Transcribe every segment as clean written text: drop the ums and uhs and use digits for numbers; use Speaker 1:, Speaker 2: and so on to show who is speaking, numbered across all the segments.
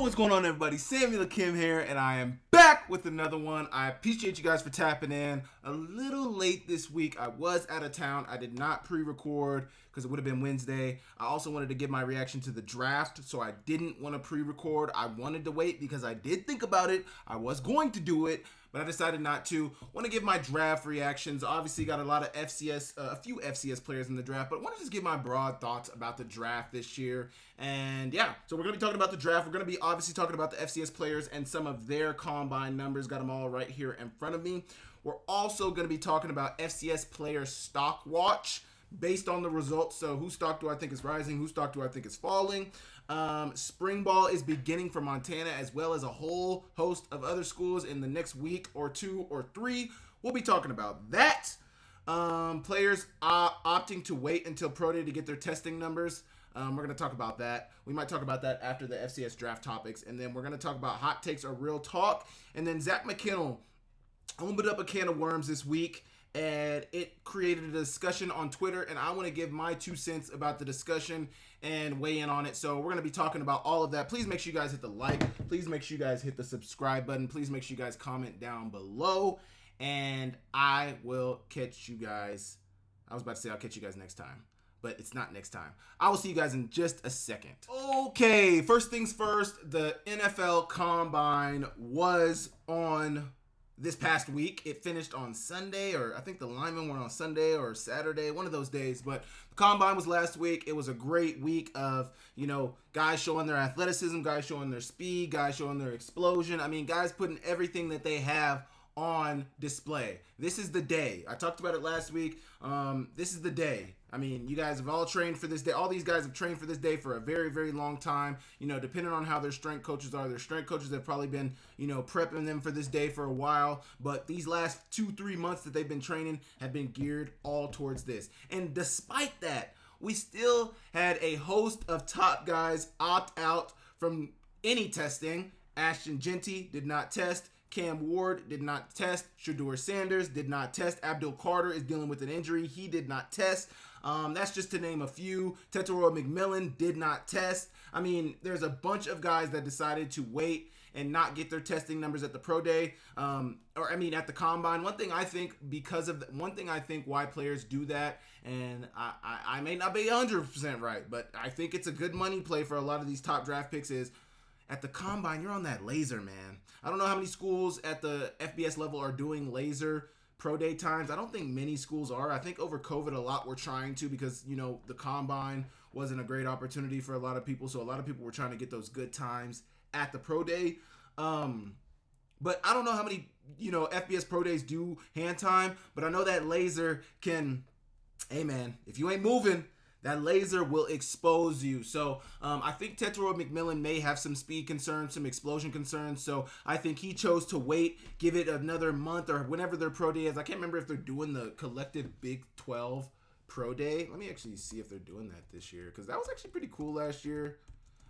Speaker 1: What's going on, everybody? Samuel Akem here, and I am back with another one. I appreciate you guys for tapping in. A little late this week. I was out of town. I did not pre-record because it would have been Wednesday. I also wanted to give my reaction to the draft, so I didn't want to pre-record. I wanted to wait because I did think about it. I was going to do it, but I decided not to. Want to give my draft reactions. Obviously, got a lot of FCS, a few FCS players in the draft, but I want to just give my broad thoughts about the draft this year. And yeah, so we're going to be talking about the draft. We're going to be obviously talking about the FCS players and some of their combine numbers. Got them all right here in front of me. We're also going to be talking about FCS player stock watch based on the results. So whose stock do I think is rising? Whose stock do I think is falling? Spring ball is beginning for Montana, as well as a whole host of other schools in the next week or two or three. We'll be talking about that. Players opting to wait until Pro Day to get their testing numbers. We're going to talk about that. We might talk about that after the FCS draft topics. And then we're going to talk about hot takes or real talk. And then Zach McKinnell opened up a can of worms this week, and it created a discussion on Twitter. And I want to give my 2 cents about the discussion and weigh in on it. So we're going to be talking about all of that. Please make sure you guys hit the like. Please make sure you guys hit the subscribe button. Please make sure you guys comment down below. And I will catch you guys. I was about to say I'll catch you guys next time, but it's not next time. I will see you guys in just a second. Okay, first things first, the NFL Combine was on this past week. It finished on Sunday, or I think the linemen were on Sunday or Saturday, one of those days. But the Combine was last week. It was a great week of, guys showing their athleticism, guys showing their speed, guys showing their explosion. I mean, guys putting everything that they have on display. This is the day. I talked about it last week. This is the day. I mean, you guys have all trained for this day. All these guys have trained for this day for a very, very long time. Depending on how their strength coaches are. Their strength coaches have probably been, prepping them for this day for a while. But these last 2-3 months that they've been training have been geared all towards this. And despite that, we still had a host of top guys opt out from any testing. Ashton Genty did not test. Cam Ward did not test. Shedeur Sanders did not test. Abdul Carter is dealing with an injury. He did not test. That's just to name a few. Tetairoa McMillan did not test. I mean, there's a bunch of guys that decided to wait and not get their testing numbers at the Pro Day, at the Combine. One thing I think why players do that, and I may not be 100% right, but I think it's a good money play for a lot of these top draft picks is, at the Combine, you're on that laser, man. I don't know how many schools at the FBS level are doing laser Pro Day times. I don't think many schools are. I think over COVID, a lot were trying to because, the Combine wasn't a great opportunity for a lot of people. So a lot of people were trying to get those good times at the Pro Day. But I don't know how many, FBS Pro Days do hand time. But I know that laser can, hey, man, if you ain't moving, that laser will expose you. So I think Tetairoa McMillan may have some speed concerns, some explosion concerns. So I think he chose to wait, give it another month or whenever their Pro Day is. I can't remember if they're doing the collective Big 12 Pro Day. Let me actually see if they're doing that this year, because that was actually pretty cool last year.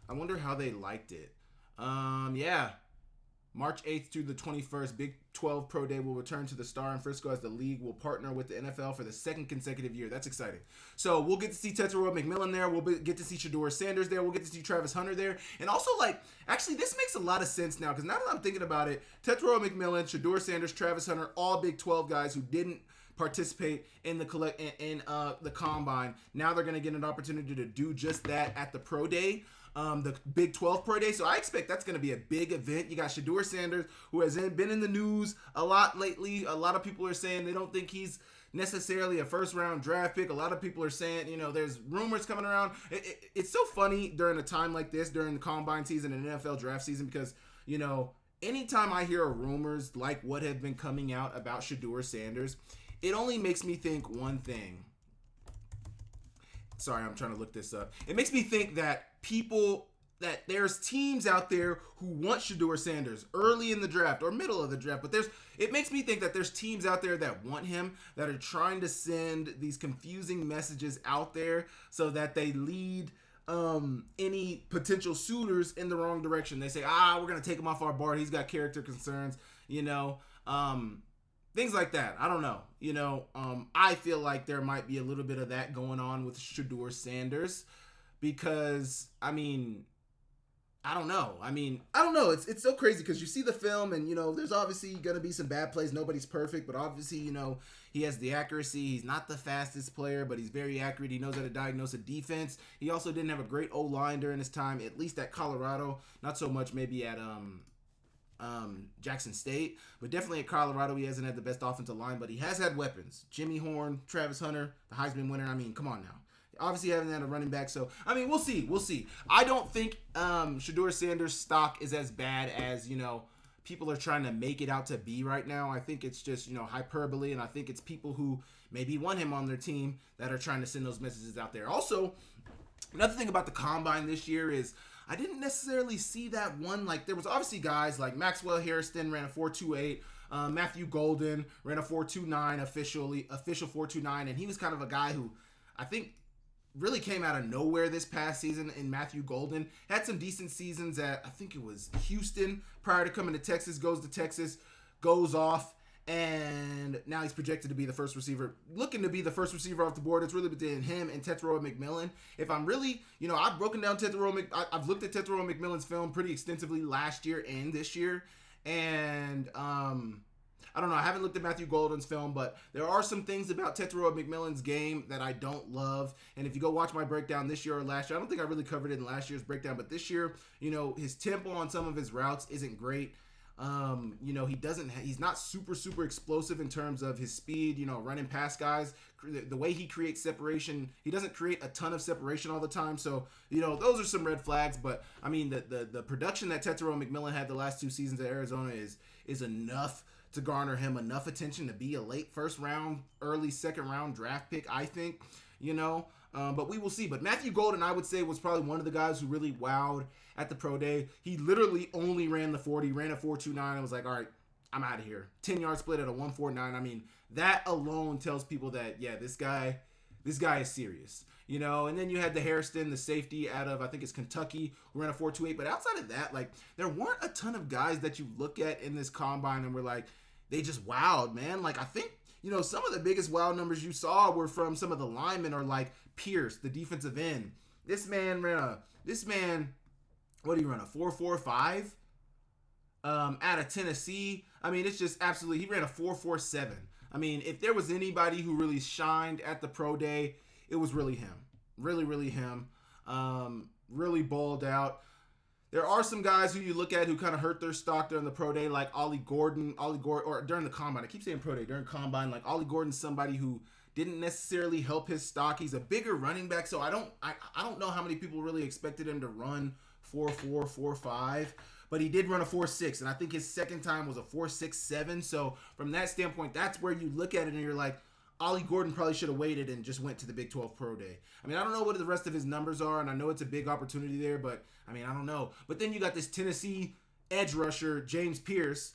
Speaker 1: I wonder how they liked it. Yeah. March 8th through the 21st, Big 12 Pro Day will return to the Star in Frisco as the league will partner with the NFL for the second consecutive year. That's exciting. So we'll get to see Tetairoa McMillan there. We'll get to see Shedeur Sanders there. We'll get to see Travis Hunter there. And also, actually, this makes a lot of sense now, because now that I'm thinking about it, Tetairoa McMillan, Shedeur Sanders, Travis Hunter, all Big 12 guys who didn't participate in the Combine. Now they're going to get an opportunity to do just that at the Pro Day. The Big 12 Pro Day. So I expect that's going to be a big event. You got Shedeur Sanders, who has been in the news a lot lately. A lot of people are saying they don't think he's necessarily a first-round draft pick. A lot of people are saying, there's rumors coming around. It's so funny during a time like this, during the Combine season and NFL draft season, because, anytime I hear rumors like what have been coming out about Shedeur Sanders, it only makes me think one thing. Sorry, I'm trying to look this up. It makes me think that there's teams out there who want Shedeur Sanders early in the draft or middle of the draft, but it makes me think that there's teams out there that want him, that are trying to send these confusing messages out there so that they lead any potential suitors in the wrong direction. They say, we're going to take him off our board. He's got character concerns, things like that. I don't know. I feel like there might be a little bit of that going on with Shedeur Sanders because, I don't know. I mean, I don't know. It's so crazy because you see the film and, there's obviously going to be some bad plays. Nobody's perfect, but obviously, he has the accuracy. He's not the fastest player, but he's very accurate. He knows how to diagnose a defense. He also didn't have a great O-line during his time, at least at Colorado. Not so much maybe at Jackson State, but definitely at Colorado he hasn't had the best offensive line, but he has had weapons. Jimmy Horn, Travis Hunter, the Heisman winner. I mean, come on now. Obviously haven't had a running back, so I mean we'll see. I don't think Shedeur Sanders' stock is as bad as people are trying to make it out to be right now. I think it's just hyperbole, and I think it's people who maybe want him on their team that are trying to send those messages out there. Also, another thing about the combine this year is I didn't necessarily see that one. Like, there was obviously guys like Maxwell Harrison ran a 4.28. Matthew Golden ran a 4.29 official 4.29, and he was kind of a guy who I think really came out of nowhere this past season. In Matthew Golden had some decent seasons at, I think it was Houston prior to coming to Texas, goes to Texas, goes off, and now he's projected to be the first receiver, looking to be the first receiver off the board. It's really between him and Tetairoa McMillan. If I'm really, I've broken down I've looked at Tetairoa McMillan's film pretty extensively last year and this year, and I don't know. I haven't looked at Matthew Golden's film, but there are some things about Tetairoa McMillan's game that I don't love. And if you go watch my breakdown this year or last year, I don't think I really covered it in last year's breakdown, but this year, his tempo on some of his routes isn't great. He's not super explosive in terms of his speed, running past guys. The way he creates separation, he doesn't create a ton of separation all the time. So, those are some red flags. But I mean, the production that Tetairoa McMillan had the last 2 seasons at Arizona is enough to garner him enough attention to be a late first round, early second round draft pick, I think, but we will see. But Matthew Golden, I would say, was probably one of the guys who really wowed at the pro day. He literally only ran the 40, ran a 4.29, and was like, all right, I'm out of here. 10-yard split at a 1.49. I mean, that alone tells people that, yeah, this guy is serious. And then you had the Hairston, the safety out of, I think it's Kentucky, who ran a 4.28. But outside of that, like, there weren't a ton of guys that you look at in this combine and were like, they just wowed, man. Like, I think, some of the biggest wow numbers you saw were from some of the linemen, or like Pierce, the defensive end. This man, what do you run, a 4.45? Out of Tennessee. I mean, it's just absolutely, he ran a 4.47. I mean, if there was anybody who really shined at the pro day, it was really him. Really him. Really balled out. There are some guys who you look at who kind of hurt their stock during the pro day, like Ollie Gordon, or during the combine. I keep saying pro day, during combine. Like, Ollie Gordon's somebody who didn't necessarily help his stock. He's a bigger running back, so I don't know how many people really expected him to run 4.4, 4.5, but he did run a 4.6, and I think his second time was a 4.67. So from that standpoint, that's where you look at it and you're like, Ollie Gordon probably should have waited and just went to the Big 12 Pro Day. I mean, I don't know what the rest of his numbers are, and I know it's a big opportunity there, but I mean, I don't know. But then you got this Tennessee edge rusher, James Pierce,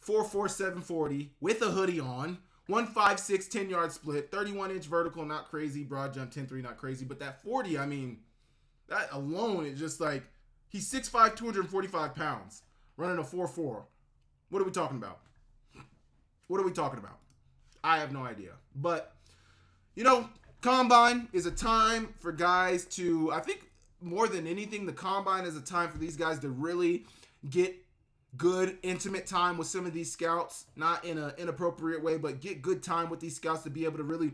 Speaker 1: 4.4, 740 with a hoodie on, 1.56, 10-yard split, 31-inch vertical, not crazy, broad jump, 10.3, not crazy. But that 40, I mean, that alone is just like, he's 6'5", 245 pounds, running a 4.4. What are we talking about? I have no idea. But, combine is a time for guys to, I think more than anything, the combine is a time for these guys to really get good, intimate time with some of these scouts. Not in an inappropriate way, but get good time with these scouts to be able to really,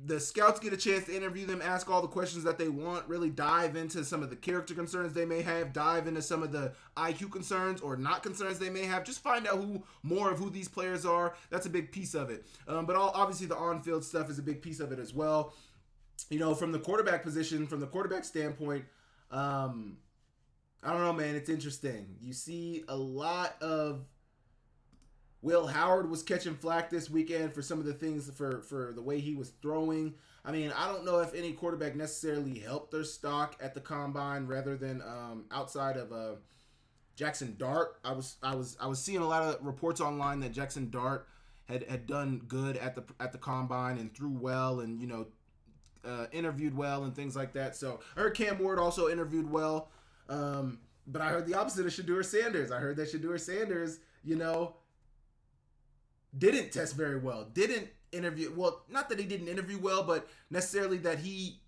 Speaker 1: the scouts get a chance to interview them, ask all the questions that they want, really dive into some of the character concerns they may have, dive into some of the IQ concerns or not concerns they may have. Just find out more of who these players are. That's a big piece of it. But obviously the on-field stuff is a big piece of it as well. From the quarterback position, from the quarterback standpoint, I don't know, man. It's interesting. You see a lot of Will Howard was catching flack this weekend for some of the things for the way he was throwing. I mean, I don't know if any quarterback necessarily helped their stock at the combine rather than outside of Jackson Dart. I was seeing a lot of reports online that Jackson Dart had done good at the combine and threw well and interviewed well and things like that. So I heard Cam Ward also interviewed well, but I heard the opposite of Shedeur Sanders. I heard that Shedeur Sanders, didn't test very well, didn't interview well. Not that he didn't interview well, but necessarily that he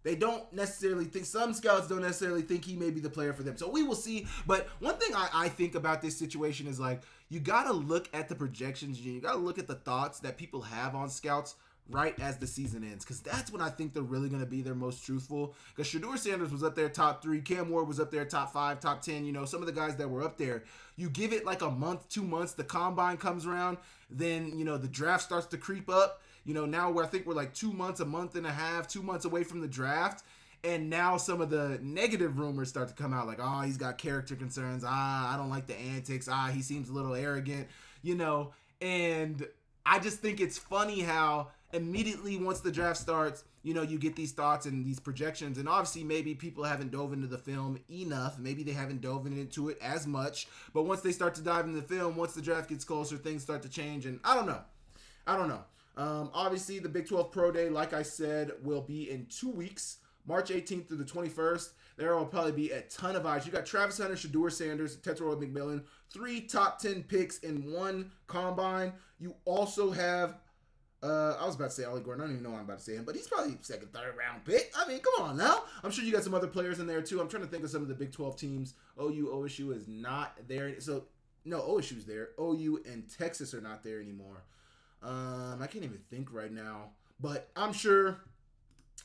Speaker 1: They don't necessarily think, some scouts don't necessarily think he may be the player for them. So we will see. But one thing I think about this situation is like, you got to look at the projections. You got to look at the thoughts that people have on scouts right as the season ends, because that's when I think they're really going to be their most truthful. Because Shedeur Sanders was up there top 3, Cam Ward was up there top 5, top 10. You know, some of the guys that were up there. You give it like a month, 2 months, the combine comes around, then you know the draft starts to creep up. You know, now I think we're like 2 months, a month and a half, 2 months away from the draft. And now some of the negative rumors start to come out, like, oh, he's got character concerns. I don't like the antics. He seems a little arrogant, you know. And I just think it's funny how immediately once the draft starts, you know, you get these thoughts and these projections. And obviously maybe people haven't dove into the film enough. Maybe they haven't dove into it as much. But once they start to dive into the film, once the draft gets closer, things start to change. And I don't know. Obviously, the Big 12 Pro Day, like I said, will be in 2 weeks, March 18th through the 21st. There will probably be a ton of eyes. You got Travis Hunter, Shedeur Sanders, Tetairoa McMillan, 3 top 10 picks in 1 combine. You also have, I was about to say Ollie Gordon. I don't even know what I'm about to say him, but he's probably second, third round pick. I mean, come on now. I'm sure you got some other players in there too. I'm trying to think of some of the Big 12 teams. OSU is not there. So, no, OSU's there. OU and Texas are not there anymore. I can't even think right now, but I'm sure.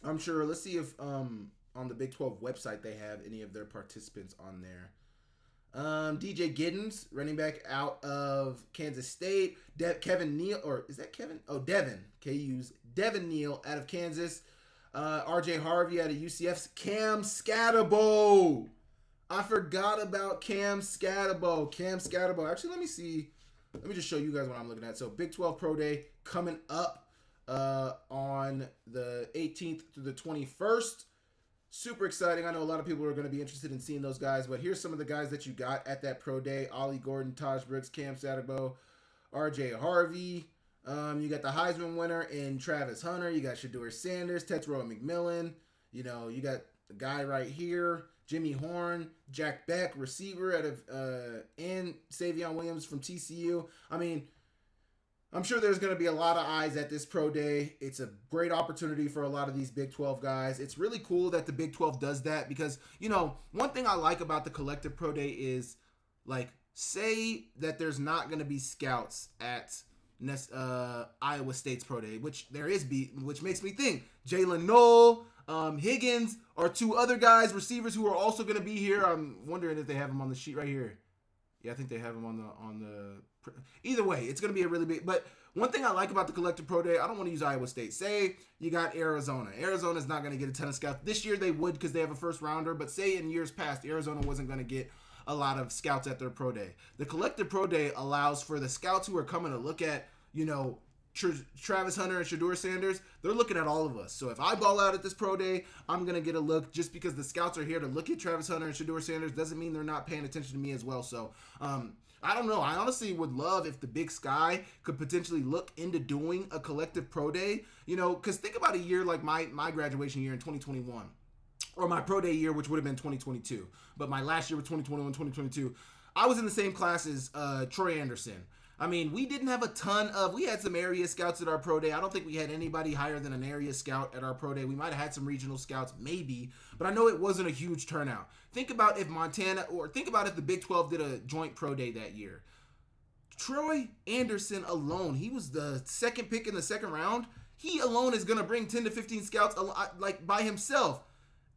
Speaker 1: Let's see if on the Big 12 website they have any of their participants on there. DJ Giddens, running back out of Kansas State. Kevin Neal, or is that Kevin? Oh, Devin. KU's Devin Neal out of Kansas. RJ Harvey out of UCF's. Cam Scatterbo. I forgot about Cam Scatterbo. Actually, let me see. Let me just show you guys what I'm looking at. So Big 12 Pro Day coming up on the 18th through the 21st. Super exciting. I know a lot of people are going to be interested in seeing those guys, but here's some of the guys that you got at that Pro Day. Ollie Gordon, Taj Brooks, Cam Scatterbo, RJ Harvey. You got the Heisman winner in Travis Hunter. You got Shedeur Sanders, Tetairoa McMillan. You know, you got the guy right here, Jimmy Horn, Jack Beck, receiver out of and Savion Williams from TCU. I mean, I'm sure there's going to be a lot of eyes at this Pro Day. It's a great opportunity for a lot of these Big 12 guys. It's really cool that the Big 12 does that because, you know, one thing I like about the collective Pro Day is, like, say that there's not going to be scouts at Iowa State's Pro Day, which makes me think Jalen Noel, Higgins are 2 other guys, receivers who are also going to be here. I'm wondering if they have them on the sheet right here. Yeah, I think they have them on the. Either way, it's going to be a really big. But one thing I like about the collective Pro Day, I don't want to use Iowa State. Say you got Arizona. Arizona's not going to get a ton of scouts this year. They would because they have a first rounder. But say in years past, Arizona wasn't going to get a lot of scouts at their Pro Day. The collective Pro Day allows for the scouts who are coming to look at, you know, Travis Hunter and Shedeur Sanders, they're looking at all of us. So if I ball out at this Pro Day, I'm going to get a look. Just because the scouts are here to look at Travis Hunter and Shedeur Sanders doesn't mean they're not paying attention to me as well. So I don't know. I honestly would love if the Big Sky could potentially look into doing a collective Pro Day. You know, because think about a year like my graduation year in 2021. Or my Pro Day year, which would have been 2022. But my last year was 2021, 2022. I was in the same class as Troy Anderson. I mean, we didn't have we had some area scouts at our Pro Day. I don't think we had anybody higher than an area scout at our Pro Day. We might have had some regional scouts, maybe, but I know it wasn't a huge turnout. Think about if the Big 12 did a joint Pro Day that year. Troy Anderson alone, he was the second pick in the second round. He alone is going to bring 10 to 15 scouts like by himself.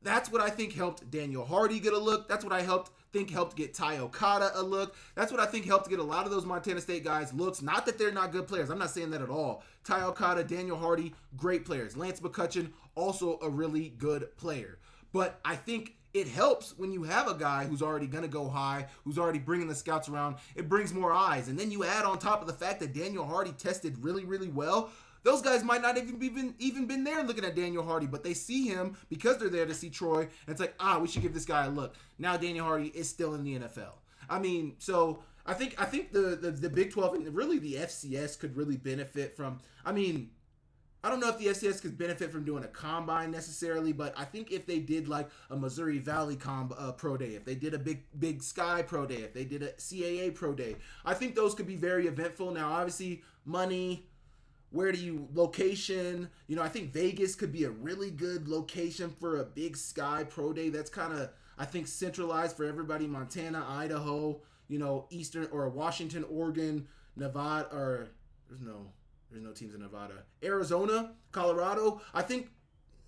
Speaker 1: That's what I think helped Daniel Hardy get a look. That's what I think helped get Ty Okada a look. That's what I think helped get a lot of those Montana State guys looks. Not that they're not good players. I'm not saying that at all. Ty Okada, Daniel Hardy, great players. Lance McCutcheon, also a really good player. But I think it helps when you have a guy who's already going to go high, who's already bringing the scouts around. It brings more eyes. And then you add on top of the fact that Daniel Hardy tested really, really well. Those guys might not even been there looking at Daniel Hardy, but they see him because they're there to see Troy, and it's like, we should give this guy a look. Now Daniel Hardy is still in the NFL. I mean, so I think the Big 12 and really the FCS could really benefit from. I mean, I don't know if the FCS could benefit from doing a combine necessarily, but I think if they did like a Missouri Valley Pro Day, if they did a Big Sky Pro Day, if they did a CAA Pro Day, I think those could be very eventful. Now, obviously, money, where do you location? I think Vegas could be a really good location for a Big Sky Pro Day. That's kind of, I think, centralized for everybody. Montana, Idaho, Eastern or Washington, Oregon, Nevada, or there's no teams in Nevada. Arizona, Colorado. I think,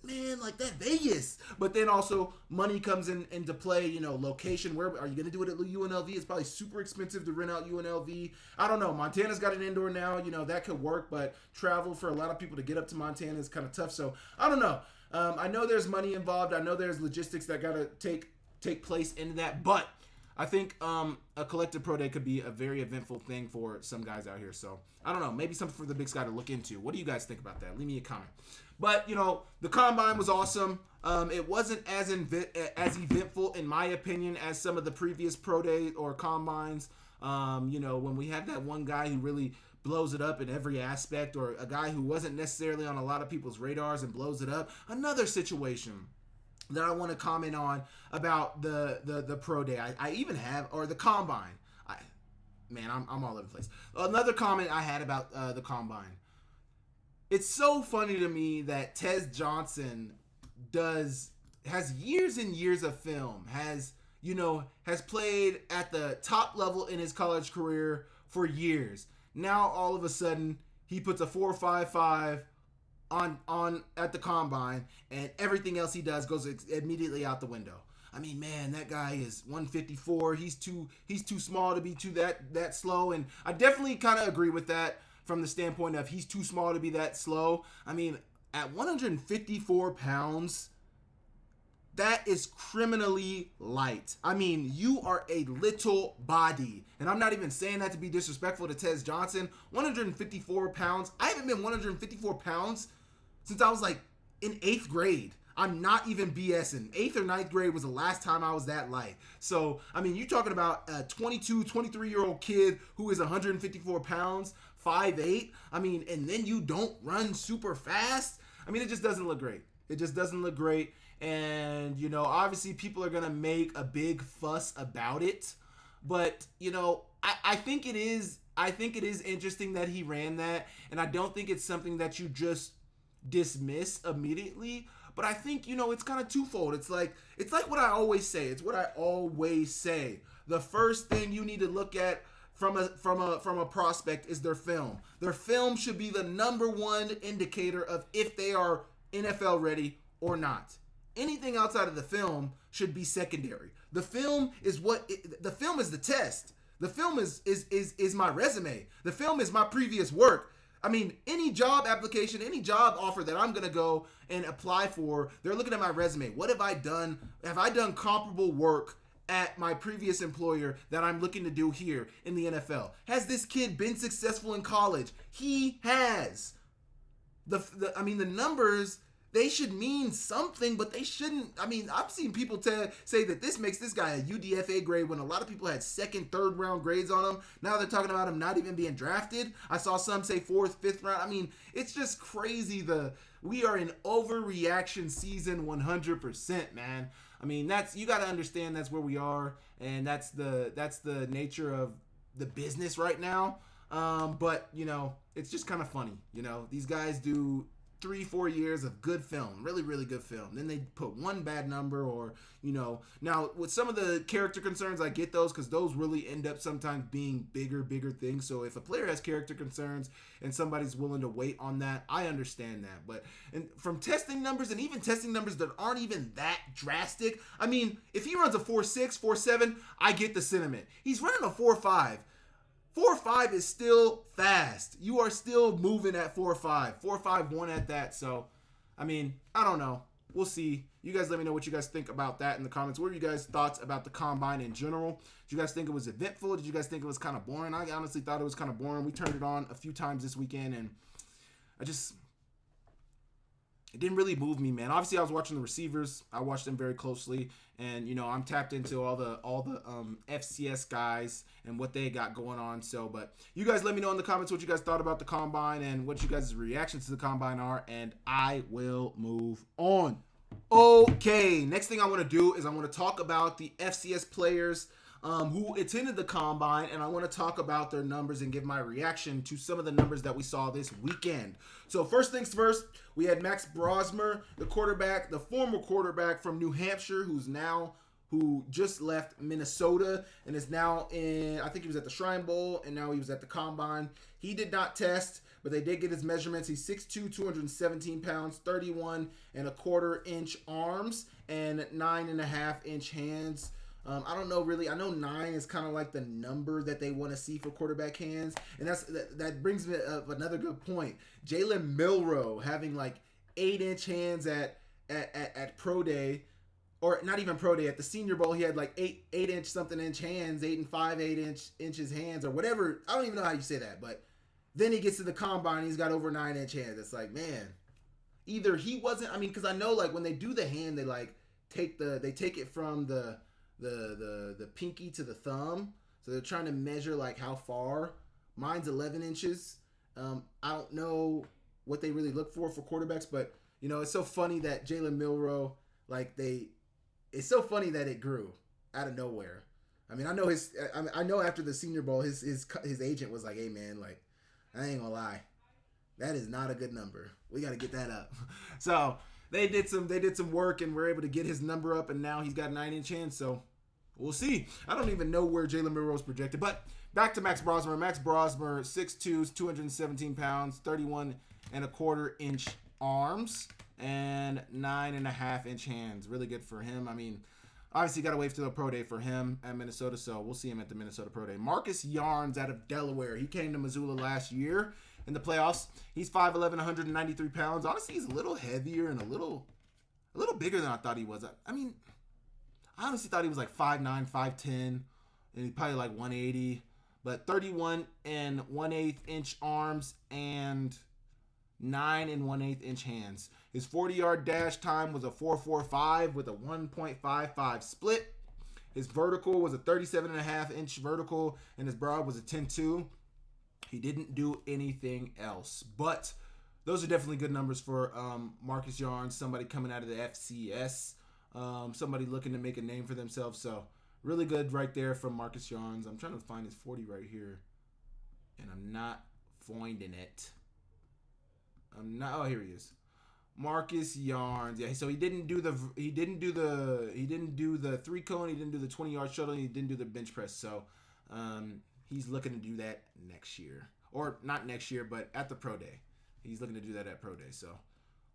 Speaker 1: man, like that Vegas. But then also money comes into play, location. Where are you going to do it at UNLV? It's probably super expensive to rent out UNLV. I don't know. Montana's got an indoor now. That could work, but travel for a lot of people to get up to Montana is kind of tough. So I don't know. I know there's money involved. I know there's logistics that got to take place into that. But I think a collective pro day could be a very eventful thing for some guys out here. So I don't know. Maybe something for the Big Sky to look into. What do you guys think about that? Leave me a comment. But, the Combine was awesome. It wasn't as eventful, in my opinion, as some of the previous Pro Day or Combines. When we had that one guy who really blows it up in every aspect, or a guy who wasn't necessarily on a lot of people's radars and blows it up. Another situation that I want to comment on about the Pro Day. I even have, or the Combine. I'm all over the place. Another comment I had about the Combine. It's so funny to me that Tez Johnson has years and years of film, has played at the top level in his college career for years. Now all of a sudden he puts a 4.55 on at the Combine, and everything else he does goes immediately out the window. I mean, man, that guy is 154. He's too small to be that slow, and I definitely kind of agree with that. From the standpoint of he's too small to be that slow. I mean, at 154 pounds, that is criminally light. I mean, you are a little body. And I'm not even saying that to be disrespectful to Tez Johnson. 154 pounds. I haven't been 154 pounds since I was like in 8th grade. I'm not even BSing. 8th or 9th grade was the last time I was that light. So, I mean, you're talking about a 22, 23-year-old kid who is 154 pounds, 5'8". I mean, and then you don't run super fast. I mean, it just doesn't look great. It just doesn't look great. And, obviously people are going to make a big fuss about it. But, I think it is interesting that he ran that. And I don't think it's something that you just dismiss immediately. But I think, it's kind of twofold. It's like what I always say. It's what I always say. The first thing you need to look at from a prospect is their film. Their film should be the number one indicator of if they are NFL ready or not. Anything outside of the film should be secondary. The film is the film is the test. The film is my resume. The film is my previous work. I mean, any job application, any job offer that I'm going to go and apply for, they're looking at my resume. What have I done? Have I done comparable work at my previous employer that I'm looking to do here in the NFL? Has this kid been successful in college? He has. The numbers, they should mean something, but they shouldn't. I mean, I've seen people say that this makes this guy a UDFA grade when a lot of people had 2nd, 3rd round grades on him. Now they're talking about him not even being drafted. I saw some say 4th, 5th round. I mean, it's just crazy. We are in overreaction season 100%, man. I mean, you got to understand that's where we are, and that's the nature of the business right now. But it's just kind of funny. These guys do 3-4 years of good film, really, really good film. Then they put one bad number, or now with some of the character concerns, I get those, because those really end up sometimes being bigger things. So if a player has character concerns and somebody's willing to wait on that, I understand that. But from testing numbers, and even testing numbers that aren't even that drastic, I mean, if he runs a 4.6, 4.7, I get the sentiment. He's running a 4.5. 4.5 is still fast. You are still moving at 4.5. 4.51 at that. So, I mean, I don't know. We'll see. You guys let me know what you guys think about that in the comments. What are you guys' thoughts about the Combine in general? Did you guys think it was eventful? Did you guys think it was kind of boring? I honestly thought it was kind of boring. We turned it on a few times this weekend, and it didn't really move me, man. Obviously, I was watching the receivers. I watched them very closely, and I'm tapped into all the FCS guys and what they got going on. So, but you guys let me know in the comments what you guys thought about the Combine and what you guys' reactions to the Combine are, and I will move on. Okay, next thing I want to do is I want to talk about the FCS players. who attended the combine, and I want to talk about their numbers and give my reaction to some of the numbers that we saw this weekend. So first things first, we had Max Brosmer, the quarterback, the former quarterback from New Hampshire, who just left Minnesota and is now in, I think he was at the Shrine Bowl, and now he was at the combine. He did not test, but they did get his measurements. He's 6'2", 217 pounds, 31 and a quarter inch arms, and 9.5 inch hands. I don't know really. I know 9 is kind of like the number that they want to see for quarterback hands, and that brings me up another good point. Jalen Milroe having like 8-inch hands at pro day, or not even pro day, at the Senior Bowl. He had like 8-inch something inch hands, 8 and 5/8 inches hands, or whatever. I don't even know how you say that, but then he gets to the combine, he's got over 9-inch hands. It's like, man, either he wasn't. I mean, because I know like when they do the hand, they like take it from the pinky to the thumb, so they're trying to measure like how far. Mine's 11 inches. I don't know what they really look for quarterbacks, but you know, it's so funny that Jalen Milroe, it's so funny that it grew out of nowhere. I mean, I know after the Senior Bowl, his agent was like, "Hey man, like, I ain't gonna lie, that is not a good number. We got to get that up." So they did some work and were able to get his number up, and now he's got 9-inch hands. So we'll see. I don't even know where Jalen Milroe is projected. But back to Max Brosmer. Max Brosmer, 6'2", 217 pounds, 31 and a quarter inch arms, and 9.5 inch hands. Really good for him. I mean, obviously got to wait till the pro day for him at Minnesota, so we'll see him at the Minnesota pro day. Marcus Yarns out of Delaware. He came to Missoula last year in the playoffs. He's 5'11", 193 pounds. Honestly, he's a little heavier and a little bigger than I thought he was. I mean, I honestly thought he was like 5'9", 5'10", and he's probably like 180. But 31 and 1/8 inch arms and 9 and 1/8 inch hands. His 40-yard dash time was a 4.45 with a 1.55 split. His vertical was a 37.5 inch vertical, and his broad was a 10.2. He didn't do anything else. But those are definitely good numbers for Marcus Yarns, somebody coming out of the FCS, somebody looking to make a name for themselves. So really good right there from Marcus Yarns. I'm trying to find his 40 right here, and I'm not finding it. Oh, here he is. Marcus Yarns. Yeah, so he didn't do the 3-cone, he didn't do the 20-yard shuttle, he didn't do the bench press. So he's looking to do that next year. Or not next year, but at the pro day. He's looking to do that at pro day. So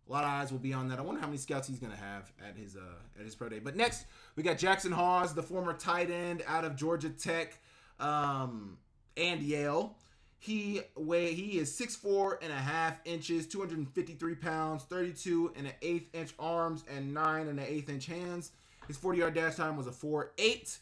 Speaker 1: a lot of eyes will be on that. I wonder how many scouts he's going to have at his pro day. But next, we got Jackson Hawes, the former tight end out of Georgia Tech and Yale. He is 6'4.5 inches, 253 pounds, 32 and an 1/8 inch arms, and 9 and an 1/8 inch hands. His 40-yard dash time was a 4.8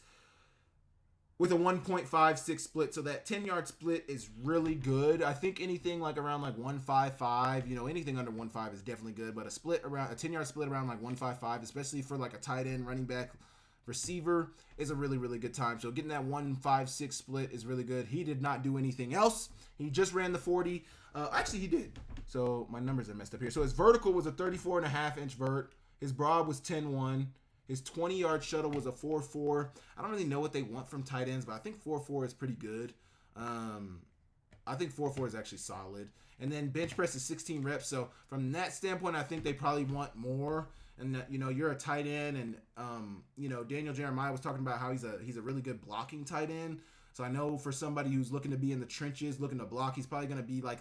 Speaker 1: with a 1.56 split. So that 10-yard split is really good. I think anything like around like 1.55, anything under 1.5 is definitely good. But a 10-yard split around like 1.55, especially for like a tight end, running back, receiver, is a really, really good time. So getting that 1.56 split is really good. He did not do anything else. He just ran the 40. Actually, he did. So my numbers are messed up here. So his vertical was a 34.5 inch vert. His broad was 10.1. His 20-yard shuttle was a 4.4. I don't really know what they want from tight ends, but I think 4.4 is pretty good. I think 4.4 is actually solid. And then bench press is 16 reps. So from that standpoint, I think they probably want more. And you're a tight end, and Daniel Jeremiah was talking about how he's a really good blocking tight end. So I know for somebody who's looking to be in the trenches, looking to block, he's probably going to be like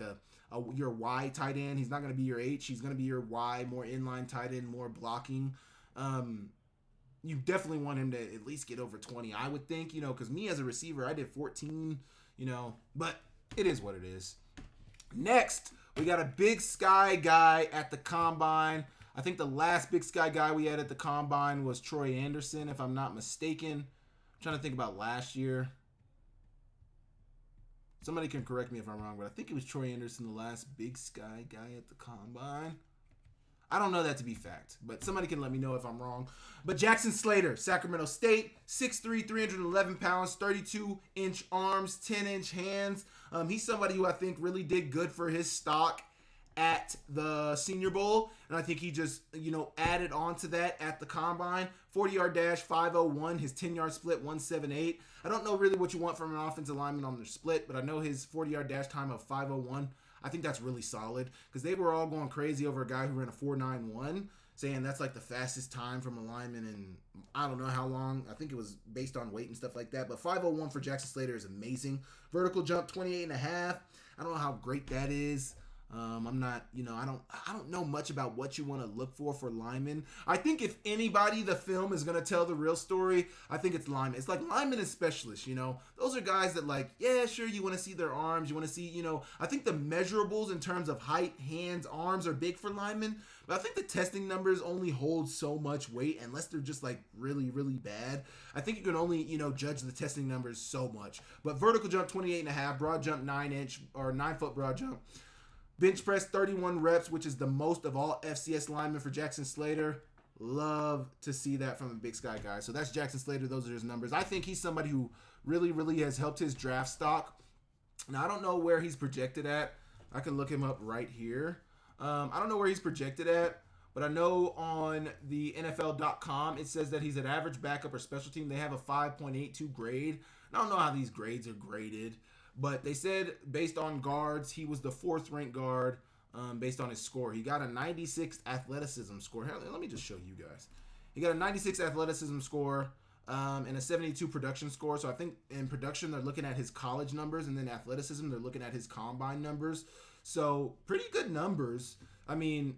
Speaker 1: your Y tight end. He's not going to be your H. He's going to be your Y, more inline tight end, more blocking. You definitely want him to at least get over 20, I would think, because me as a receiver, I did 14, but it is what it is. Next, we got a Big Sky guy at the combine. I think the last Big Sky guy we had at the combine was Troy Anderson, if I'm not mistaken. I'm trying to think about last year. Somebody can correct me if I'm wrong, but I think it was Troy Anderson, the last Big Sky guy at the combine. I don't know that to be fact, but somebody can let me know if I'm wrong. But Jackson Slater, Sacramento State, 6'3", 311 pounds, 32-inch arms, 10-inch hands. He's somebody who I think really did good for his stock at the Senior Bowl, and I think he just, added on to that at the Combine. 40-yard dash, 5:01. His 10-yard split, 1:78. I don't know really what you want from an offensive lineman on their split, but I know his 40-yard dash time of 5:01. I think that's really solid because they were all going crazy over a guy who ran a 4.91, saying that's like the fastest time from a lineman in I don't know how long. I think it was based on weight and stuff like that. But 5:01 for Jackson Slater is amazing. Vertical jump 28.5. I don't know how great that is. I'm not, I don't know much about what you want to look for linemen. I think if anybody, the film is going to tell the real story, I think it's linemen. It's like linemen and specialists, Those are guys that yeah, sure, you want to see their arms. You want to see, I think the measurables in terms of height, hands, arms are big for linemen. But I think the testing numbers only hold so much weight unless they're just really, really bad. I think you can only, judge the testing numbers so much. But vertical jump 28.5, broad jump 9-foot broad jump. Bench press 31 reps, which is the most of all FCS linemen for Jackson Slater. Love to see that from a Big Sky guy. So that's Jackson Slater. Those are his numbers. I think he's somebody who really, really has helped his draft stock. Now, I don't know where he's projected at. I can look him up right here. I don't know where he's projected at, but I know on the NFL.com it says that he's an average backup or special team. They have a 5.82 grade. I don't know how these grades are graded. But they said based on guards, he was the 4th ranked guard based on his score. He got a 96 athleticism score. Here, let me just show you guys. He got a 96 athleticism score and a 72 production score. So I think in production, they're looking at his college numbers, and then athleticism, they're looking at his combine numbers. So pretty good numbers. I mean,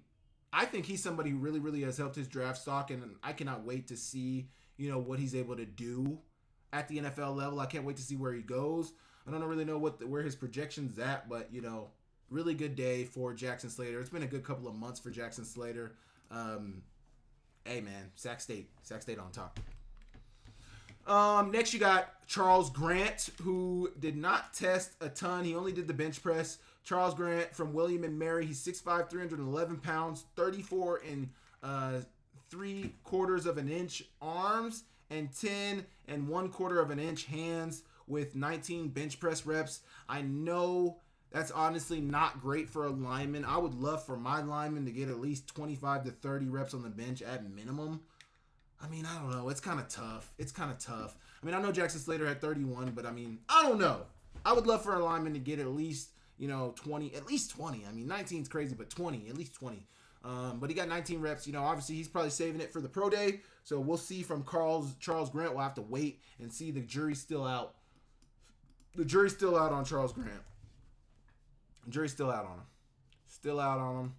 Speaker 1: I think he's somebody who really, really has helped his draft stock, and I cannot wait to see, what he's able to do at the NFL level. I can't wait to see where he goes. I don't really know where his projection's at, but, really good day for Jackson Slater. It's been a good couple of months for Jackson Slater. Hey, man, Sac State on top. Next, you got Charles Grant, who did not test a ton. He only did the bench press. Charles Grant from William & Mary. He's 6'5", 311 pounds, 34 and 3/4 of an inch arms, and 10 and 1/4 of an inch hands, with 19 bench press reps. I know that's honestly not great for a lineman. I would love for my lineman to get at least 25 to 30 reps on the bench at minimum. I mean, I don't know. It's kind of tough. I mean, I know Jackson Slater had 31, but I mean, I don't know. I would love for a lineman to get at least, 20. At least 20. I mean, 19 is crazy, but 20. At least 20. But he got 19 reps. Obviously he's probably saving it for the pro day. So we'll see from Charles Grant. We'll have to wait and see. The jury's still out. The jury's still out on Charles Grant. The jury's still out on him. Still out on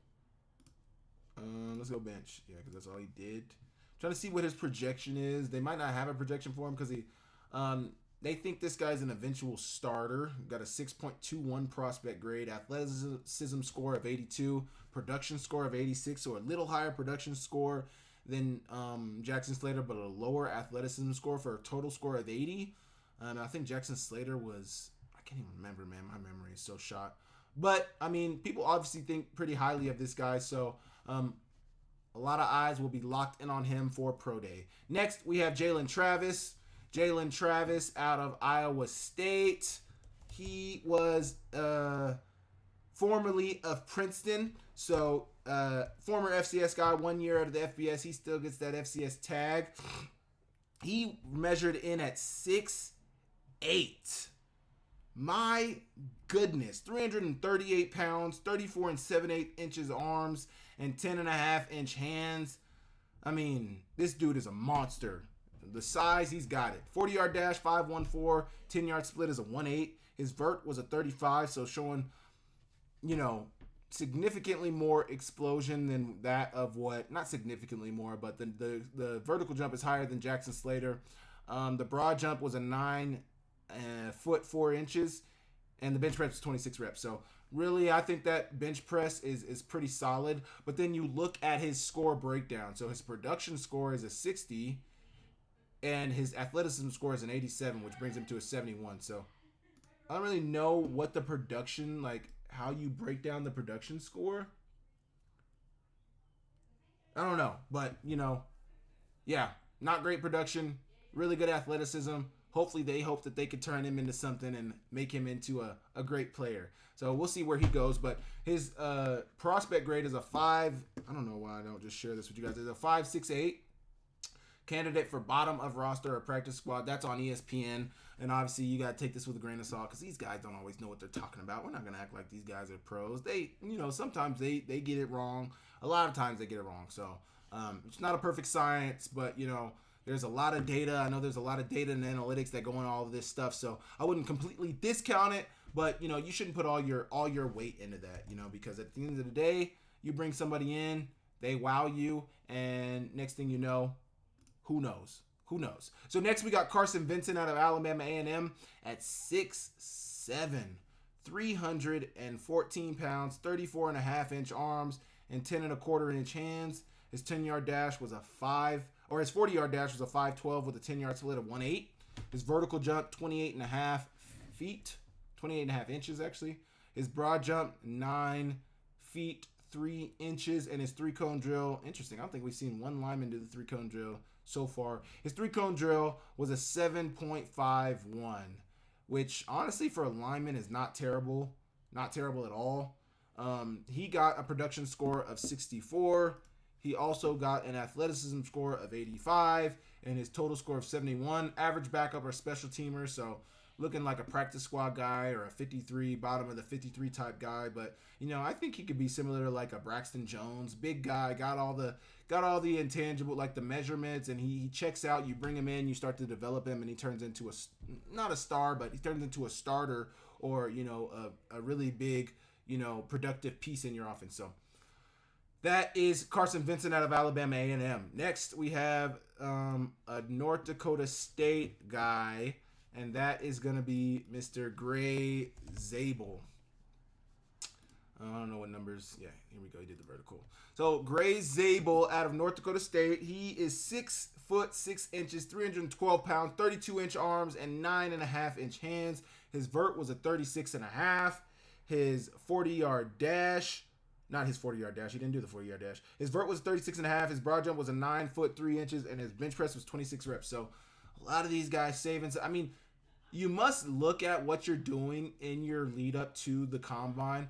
Speaker 1: him. Let's go bench. Yeah, because that's all he did. Trying to see what his projection is. They might not have a projection for him because they think this guy's an eventual starter. Got a 6.21 prospect grade, athleticism score of 82, production score of 86, so a little higher production score than Jackson Slater, but a lower athleticism score for a total score of 80. I think Jackson Slater was, I can't even remember, man. My memory is so shot. But, I mean, people obviously think pretty highly of this guy, so a lot of eyes will be locked in on him for pro day. Next, we have Jalen Travis. Jalen Travis out of Iowa State. He was formerly of Princeton, so former FCS guy, 1 year out of the FBS. He still gets that FCS tag. He measured in at 6'8". My goodness, 338 pounds, 34 and 7/8 inches arms, and 10.5-inch hands. I mean, this dude is a monster. The size, he's got it. 40-yard dash, 5.14. 10-yard split is a 1.8. His vert was a 35, so showing, significantly more explosion than that of what, not significantly more, but the vertical jump is higher than Jackson Slater. The broad jump was a 9 foot 4 inches, and the bench press was 26 reps. So really, I think that bench press is pretty solid. But then you look at his score breakdown. So his production score is a 60, and his athleticism score is an 87, which brings him to a 71. So I don't really know what the production, how you break down the production score. I don't know, but, yeah, not great production, really good athleticism. hopefully they hope that they could turn him into something and make him into a great player. So we'll see where he goes. But his prospect grade is a 5. I don't know why I don't just share this with you guys. It's a 5.68. Candidate for bottom of roster or practice squad. That's on ESPN. And obviously, you got to take this with a grain of salt because these guys don't always know what they're talking about. We're not going to act like these guys are pros. They, sometimes they get it wrong. A lot of times they get it wrong. So it's not a perfect science, but, there's a lot of data. I know there's a lot of data and analytics that go on all of this stuff. So I wouldn't completely discount it, but, you shouldn't put all your weight into that, because at the end of the day, you bring somebody in, they wow you, and next thing you know, who knows? Who knows? So next we got Carson Vincent out of Alabama A&M at 6'7", 314 pounds, 34.5-inch arms, and 10.25-inch hands. His 10-yard dash was a 5, or his 40-yard dash was a 5.12 with a 10-yard split of 1.8. His vertical jump 28.5 feet, 28.5 inches actually. His broad jump 9 feet 3 inches, and his 3-cone drill. Interesting. I don't think we've seen one lineman do the 3-cone drill so far. His 3-cone drill was a 7.51, which honestly for a lineman is not terrible. Not terrible at all. He got a production score of 64. He also got an athleticism score of 85 and his total score of 71. Average backup or special teamer, so looking like a practice squad guy or a 53, bottom of the 53 type guy. But, I think he could be similar to like a Braxton Jones. Big guy, got all the intangible, like the measurements, and he checks out. You bring him in, you start to develop him, and he turns into not a star, but he turns into a starter or, a really big, productive piece in your offense. So that is Carson Vincent out of Alabama A&M. Next, we have a North Dakota State guy, and that is going to be Mr. Gray Zabel. I don't know what numbers. Yeah, here we go. He did the vertical. So Gray Zabel out of North Dakota State. He is 6 foot 6 inches, 312 pounds, 32-inch arms, and 9.5-inch hands. His vert was a 36.5. His 40-yard dash. Not his 40-yard dash. He didn't do the 40-yard dash. His vert was 36.5. His broad jump was a 9 foot 3 inches, and his bench press was 26 reps. So a lot of these guys saving. I mean, you must look at what you're doing in your lead up to the combine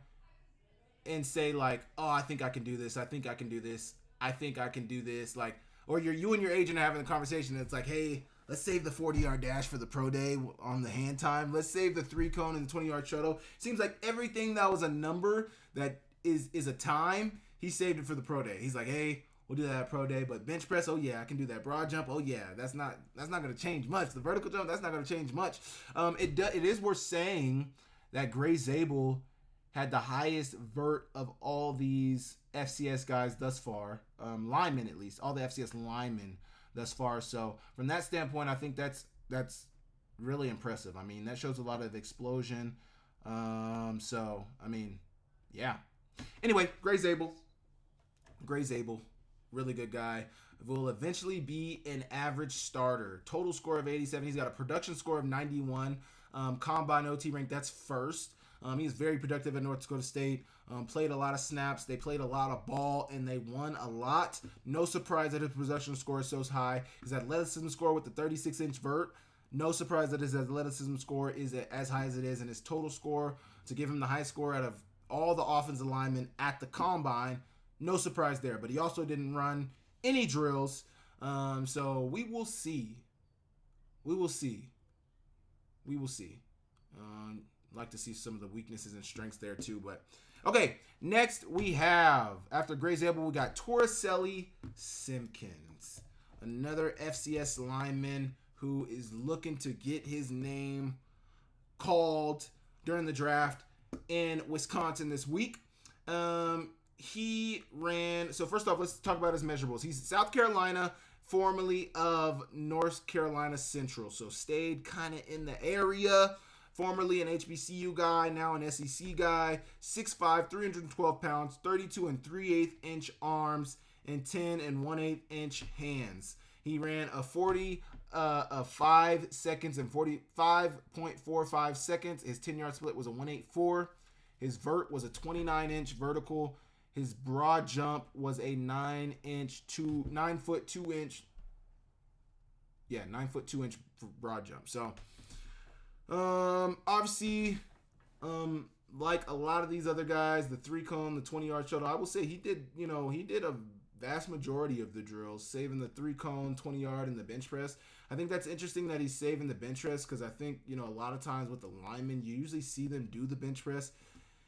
Speaker 1: and say like, oh, I think I can do this. I think I can do this. I think I can do this. Like, or you and your agent are having a conversation. And it's like, hey, let's save the 40-yard dash for the pro day on the hand time. Let's save the 3-cone and the 20-yard shuttle. Seems like everything that was a number that is a time, he saved it for the pro day. He's like, hey, we'll do that at pro day. But bench press, oh yeah, I can do that. Broad jump, oh yeah, that's not going to change much. The vertical jump, that's not going to change much. It is worth saying that Gray Zabel had the highest vert of all these FCS guys thus far, linemen at least, all the FCS linemen thus far. So from that standpoint, I think that's really impressive. I mean, that shows a lot of explosion. So I mean, yeah. Anyway, Gray Zabel, really good guy. Will eventually be an average starter. Total score of 87. He's got a production score of 91. Combine OT rank, that's first. He's very productive at North Dakota State. Played a lot of snaps. They played a lot of ball, and they won a lot. No surprise that his production score is so high. His athleticism score with the 36-inch vert. No surprise that his athleticism score is as high as it is. And his total score, to give him the high score out of all the offensive linemen at the combine, no surprise there. But he also didn't run any drills. So we will see. Like to see some of the weaknesses and strengths there too. But okay, next we have, after Gray Zabel, we got Torricelli Simpkins, another FCS lineman who is looking to get his name called during the draft in Wisconsin this week. He ran, so first off, let's talk about his measurables. He's South Carolina, formerly of North Carolina Central, so stayed kind of in the area. Formerly an HBCU guy, now an SEC guy. 6'5", 312 pounds, 32 3/8-inch arms, and 10 1/8-inch hands. He ran a 40 of 5 seconds and 45.45 seconds. His 10-yard split was a 1.84. His vert was a 29-inch vertical. His broad jump was a 9 foot 2 inch Yeah, 9'2" broad jump. So, obviously, like a lot of these other guys, the 3-cone, the 20-yard shuttle, I will say he did a vast majority of the drills, saving the 3-cone, 20-yard, and the bench press. I think that's interesting that he's saving the bench press because I think, a lot of times with the linemen, you usually see them do the bench press.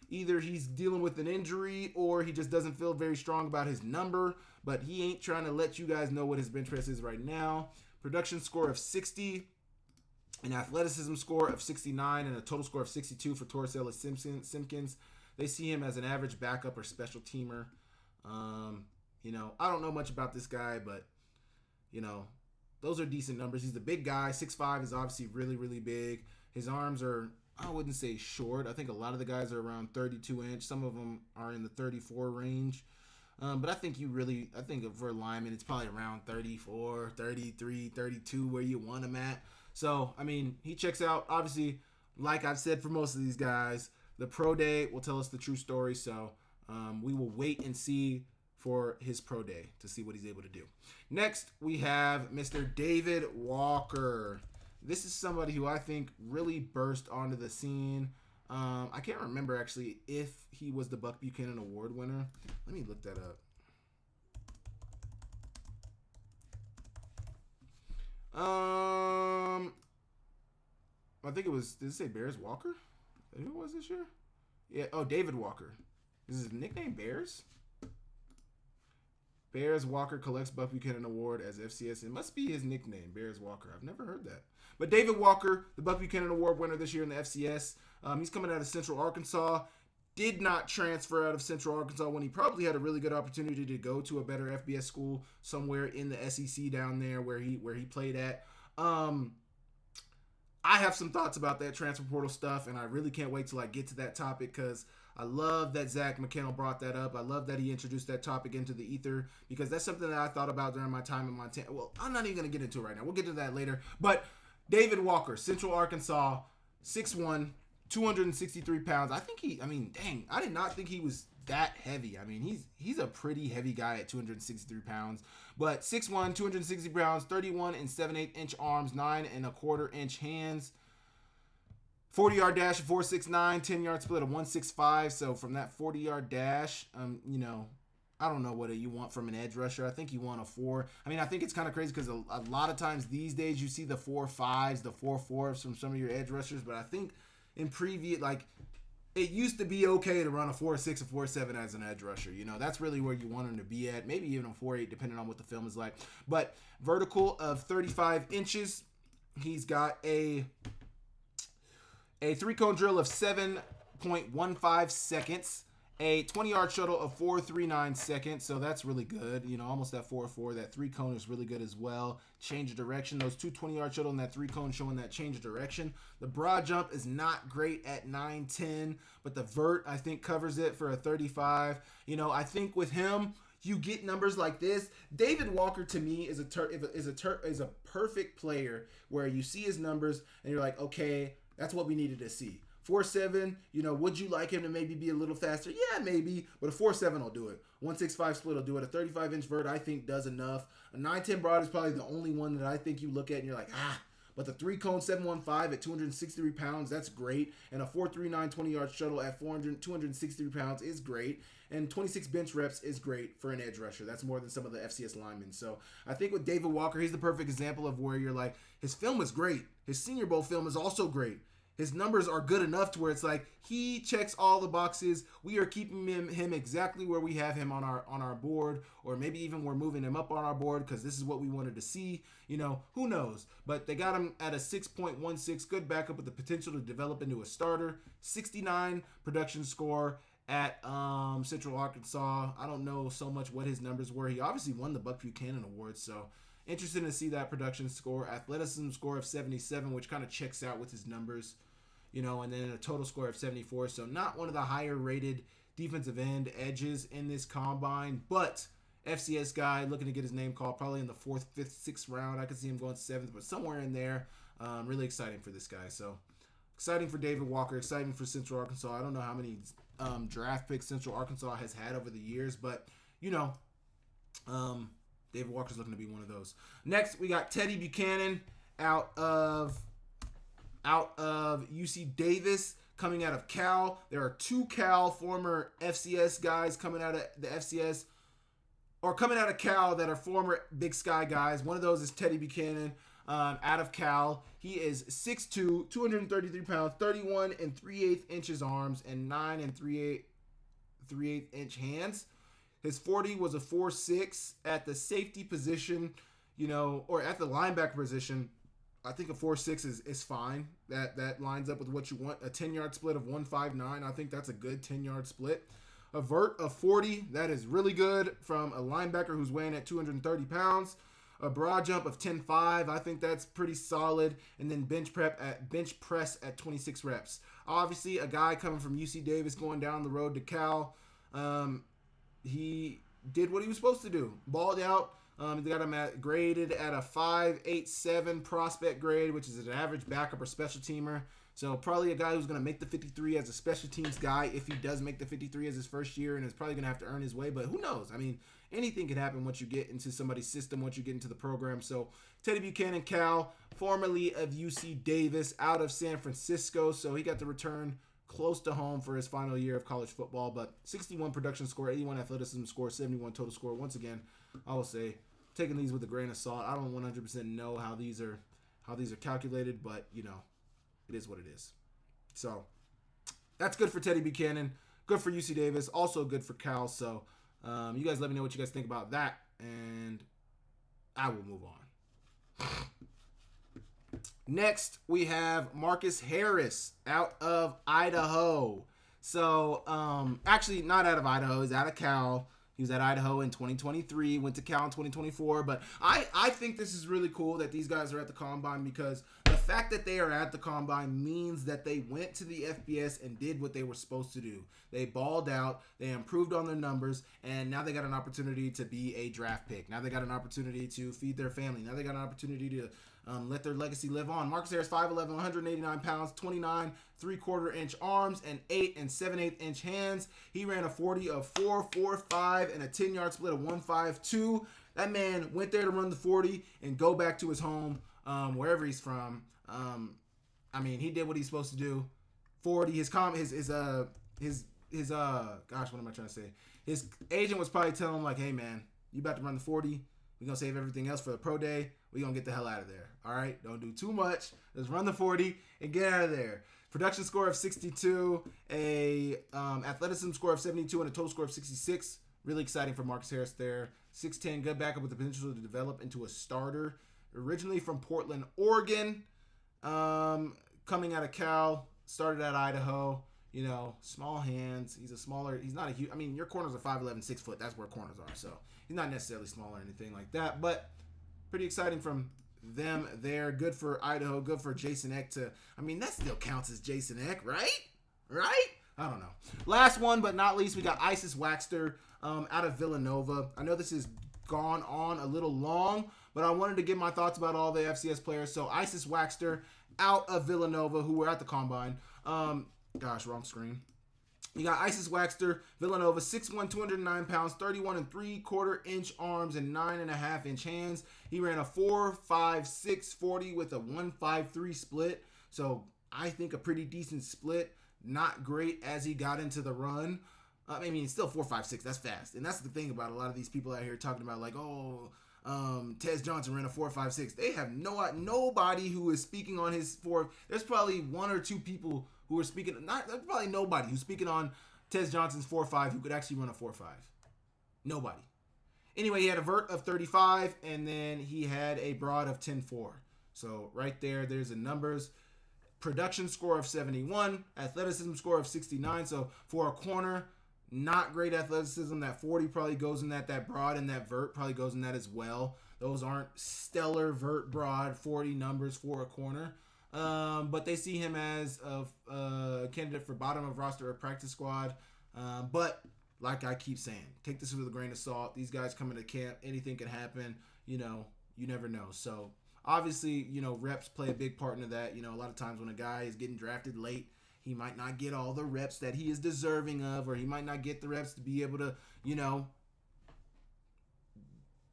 Speaker 1: Either he's dealing with an injury or he just doesn't feel very strong about his number, but he ain't trying to let you guys know what his bench press is right now. Production score of 60, an athleticism score of 69, and a total score of 62 for Torres Ellis Simpkins. They see him as an average backup or special teamer. I don't know much about this guy, but, those are decent numbers. He's a big guy. 6'5" is obviously really, really big. His arms are, I wouldn't say short. I think a lot of the guys are around 32 inch. Some of them are in the 34 range. But I think for a lineman, it's probably around 34, 33, 32 where you want him at. So, he checks out. Obviously, like I've said for most of these guys, the pro day will tell us the true story. So, we will wait and see for his pro day to see what he's able to do. Next, we have Mr. David Walker. This is somebody who I think really burst onto the scene. I can't remember actually if he was the Buck Buchanan Award winner. Let me look that up. I think it was. Did it say Bears Walker? Who was this year? Yeah. Oh, David Walker. Is his nickname Bears? Bears Walker collects Buck Buchanan Award as FCS. It must be his nickname, Bears Walker. I've never heard that. But David Walker, the Buck Buchanan Award winner this year in the FCS. He's coming out of Central Arkansas. Did not transfer out of Central Arkansas when he probably had a really good opportunity to go to a better FBS school somewhere in the SEC down there where he played at. I have some thoughts about that transfer portal stuff, and I really can't wait till I get to that topic because I love that Zach McKennell brought that up. I love that he introduced that topic into the ether because that's something that I thought about during my time in Montana. Well, I'm not even going to get into it right now. We'll get to that later. But David Walker, Central Arkansas, 6'1", 263 pounds. I did not think he was that heavy. He's a pretty heavy guy at 263 pounds. But 6'1", 260 pounds, 31 and 7/8 inch arms, 9 1/4 inch hands. 40-yard dash of 4.69, 10-yard split of 1.65. So from that 40-yard dash, I don't know what you want from an edge rusher. I think you want a 4. I think it's kind of crazy because a lot of times these days you see the 4.5s, the 4.4s from some of your edge rushers. But I think in previous, it used to be okay to run a 4.6 or 4.7 as an edge rusher. That's really where you want him to be at. Maybe even a 4.8 depending on what the film is like. But vertical of 35 inches. He's got a 3-cone drill of 7.15 seconds, a 20-yard shuttle of 4.39 seconds, so that's really good. Almost that 4.4. That 3-cone is really good as well. Change of direction. Those two 20-yard shuttle and that 3-cone showing that change of direction. The broad jump is not great at 9.10, but the vert, I think, covers it for a 35. I think with him, you get numbers like this. David Walker, to me, is a perfect player where you see his numbers and you're like, okay, that's what we needed to see. 4.7, would you like him to maybe be a little faster? Yeah, maybe, but a 4.7 will do it. 1.65 split will do it. A 35-inch vert, I think, does enough. A 9.10 broad is probably the only one that I think you look at and you're like, but the 3-cone 7.15 at 263 pounds, that's great. And a 4.39 20-yard shuttle at 263 pounds is great. And 26 bench reps is great for an edge rusher. That's more than some of the FCS linemen. So I think with David Walker, he's the perfect example of where you're like, his film is great. His Senior Bowl film is also great. His numbers are good enough to where it's like he checks all the boxes. We are keeping him exactly where we have him on our board, or maybe even we're moving him up on our board because this is what we wanted to see. Who knows? But they got him at a 6.16, good backup with the potential to develop into a starter. 69 production score at Central Arkansas. I don't know so much what his numbers were. He obviously won the Buck Buchanan Award, so interested to see that production score. Athleticism score of 77, which kind of checks out with his numbers. And then a total score of 74. So not one of the higher rated defensive end edges in this combine, but FCS guy looking to get his name called probably in the 4th, 5th, 6th round. I could see him going 7th, but somewhere in there. Really exciting for this guy. So exciting for David Walker, exciting for Central Arkansas. I don't know how many draft picks Central Arkansas has had over the years, but David Walker's looking to be one of those. Next, we got Teddy Buchanan out of UC Davis, coming out of Cal. There are 2 Cal former FCS guys coming out of the FCS, or coming out of Cal, that are former Big Sky guys. One of those is Teddy Buchanan out of Cal. He is 6'2", 233 pounds, 31 3/8 inches arms, and 9 3/8 inch hands. His 40 was a 4.6 at the safety position, or at the linebacker position. I think a 4.6 is fine. That lines up with what you want. A 10-yard split of 159. I think that's a good 10-yard split. A vert of 40. That is really good from a linebacker who's weighing at 230 pounds. A broad jump of 10.5. I think that's pretty solid. And then bench press at 26 reps. Obviously, a guy coming from UC Davis going down the road to Cal. He did what he was supposed to do. Balled out. They got him graded at a 5.87 prospect grade, which is an average backup or special teamer. So probably a guy who's going to make the 53 as a special teams guy, if he does make the 53 as his first year, and is probably going to have to earn his way. But who knows? I mean, anything can happen once you get into somebody's system, once you get into the program. So Teddy Buchanan, Cal, formerly of UC Davis, out of San Francisco. So he got to return close to home for his final year of college football. But 61 production score, 81 athleticism score, 71 total score. Once again, I will say, taking these with a grain of salt. I don't 100% know how these are calculated, but it is what it is. So that's good for Teddy Buchanan, good for UC Davis, also good for Cal. So you guys let me know what you guys think about that, and I will move on. Next, we have Marcus Harris out of Idaho. So actually not out of Idaho, he's out of Cal. He was at Idaho in 2023, went to Cal in 2024. But I think this is really cool that these guys are at the Combine, because the fact that they are at the Combine means that they went to the FBS and did what they were supposed to do. They balled out, they improved on their numbers, and now they got an opportunity to be a draft pick. Now they got an opportunity to feed their family. Now they got an opportunity to let their legacy live on. Marcus Harris, 5'11", 189 pounds, 29 3/4 inch arms, and 8 7/8 inch hands. He ran a 40 of 4.45 and a 10-yard split of 1.52. That man went there to run the 40 and go back to his home, wherever he's from. I mean, he did what he's supposed to do. 40. Gosh, what am I trying to say? His agent was probably telling him, like, hey man, you about to run the 40. We're going to save everything else for the pro day. We're going to get the hell out of there. All right? Don't do too much. Just run the 40 and get out of there. Production score of 62, a athleticism score of 72, and a total score of 66. Really exciting for Marcus Harris there. 6'10", good backup with the potential to develop into a starter. Originally from Portland, Oregon. Coming out of Cal. Started at Idaho. Small hands. He's not a huge, your corners are 5'11", 6 foot. That's where corners are. So he's not necessarily small or anything like that. But pretty exciting from them there. Good for Idaho. Good for Jason Eck that still counts as Jason Eck, right? Right? I don't know. Last one, but not least, we got Isis Waxter out of Villanova. I know this has gone on a little long, but I wanted to give my thoughts about all the FCS players. So Isis Waxter out of Villanova, who were at the Combine. Wrong screen. You got Isis Waxter, Villanova, 6'1", 209 pounds, 31 3/4 inch arms, and 9.5 inch hands. He ran a 4.56 40 with a 1.53 split. So I think a pretty decent split. Not great as he got into the run. Still 4.56. That's fast. And that's the thing about a lot of these people out here talking about, like, Tez Johnson ran a 4.56. They have nobody who is speaking on his 4. There's probably one or two people who are speaking. There's probably nobody who's speaking on Tez Johnson's 4.5 who could actually run a 4.5. Nobody. Anyway, he had a vert of 35, and then he had a broad of 10.4. So right there's the numbers. Production score of 71, athleticism score of 69. So for a corner, not great athleticism. That 40 probably goes in that. That broad and that vert probably goes in that as well. Those aren't stellar vert, broad, 40 numbers for a corner. But they see him as a candidate for bottom of roster or practice squad. But like I keep saying, take this with a grain of salt. These guys coming to camp, anything can happen. You never know. So obviously, reps play a big part into that. A lot of times when a guy is getting drafted late, he might not get all the reps that he is deserving of, or he might not get the reps to be able to,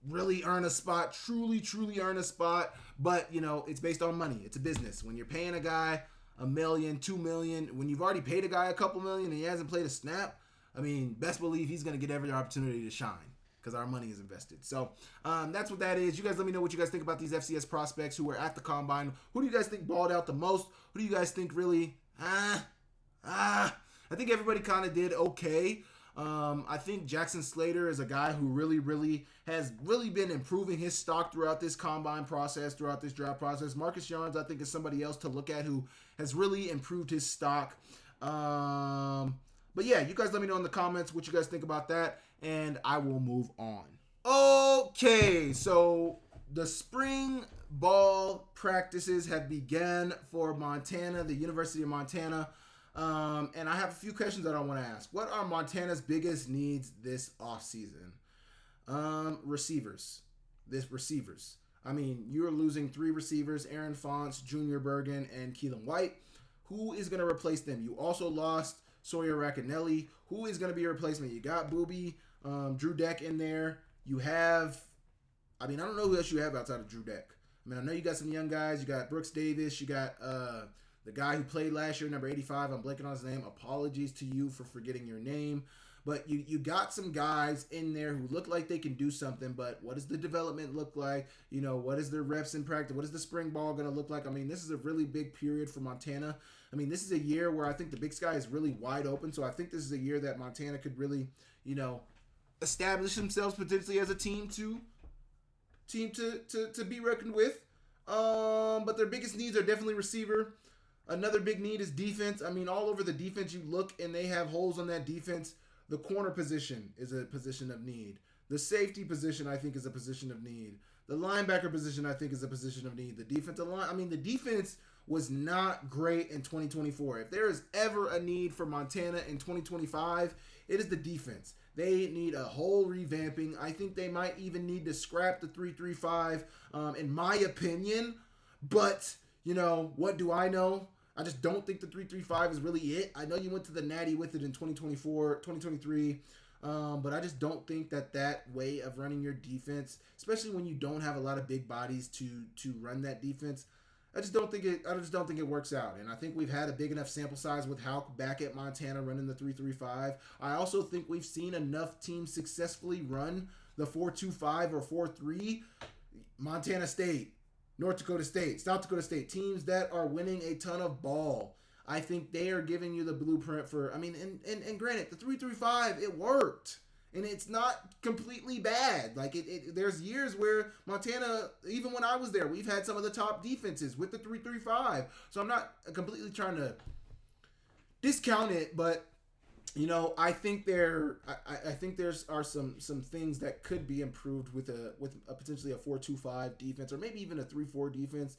Speaker 1: really earn a spot, truly earn a spot. But, it's based on money. It's a business. When you're paying a guy $1 million, $2 million, when you've already paid a guy a couple million and he hasn't played a snap, best believe he's going to get every opportunity to shine because our money is invested. So that's what that is. You guys let me know what you guys think about these FCS prospects who were at the Combine. Who do you guys think balled out the most? Who do you guys think really, I think everybody kind of did okay. I think Jackson Slater is a guy who really has been improving his stock throughout this combine process, throughout this draft process. Marcus Yarns, I think, is somebody else to look at who has really improved his stock. But yeah, you guys let me know in the comments what you guys think about that, and I will move on. Okay, so the spring ball practices have begun for Montana, the University of Montana. And I have a few questions that I want to ask. What are Montana's biggest needs this offseason? Receivers. You're losing 3 receivers, Aaron Fonts, Junior Bergen, and Keelan White. Who is going to replace them? You also lost Sawyer Racanelli. Who is going to be a replacement? You got Booby, Drew Deck in there. You have, I don't know who else you have outside of Drew Deck. I know you got some young guys. You got Brooks Davis. You got, the guy who played last year, number 85, I'm blanking on his name. Apologies to you for forgetting your name. But you got some guys in there who look like they can do something, but what does the development look like? What is their reps in practice? What is the spring ball going to look like? This is a really big period for Montana. This is a year where I think the Big Sky is really wide open. So I think this is a year that Montana could really, establish themselves potentially as a team to be reckoned with. But their biggest needs are definitely receiver. Another big need is defense. All over the defense you look and they have holes on that defense. The corner position is a position of need. The safety position, I think, is a position of need. The linebacker position, I think, is a position of need. The defensive line, the defense was not great in 2024. If there is ever a need for Montana in 2025, it is the defense. They need a whole revamping. I think they might even need to scrap the 3-3-5, in my opinion. But, what do I know? I just don't think the 3-3-5 is really it. I know you went to the Natty with it in 2024, 2023, but I just don't think that way of running your defense, especially when you don't have a lot of big bodies to run that defense, I just don't think it works out. And I think we've had a big enough sample size with Houck back at Montana running the 3-3-5. I also think we've seen enough teams successfully run the 4-2-5 or 4-3. Montana State, North Dakota State, South Dakota State, teams that are winning a ton of ball. I think they are giving you the blueprint for, and granted, the 3-3-5, it worked. And it's not completely bad. There's years where Montana, even when I was there, we've had some of the top defenses with the 3-3-5. So I'm not completely trying to discount it, but I think there's some things that could be improved with a potentially a 4-2-5 defense, or maybe even a 3-4 defense.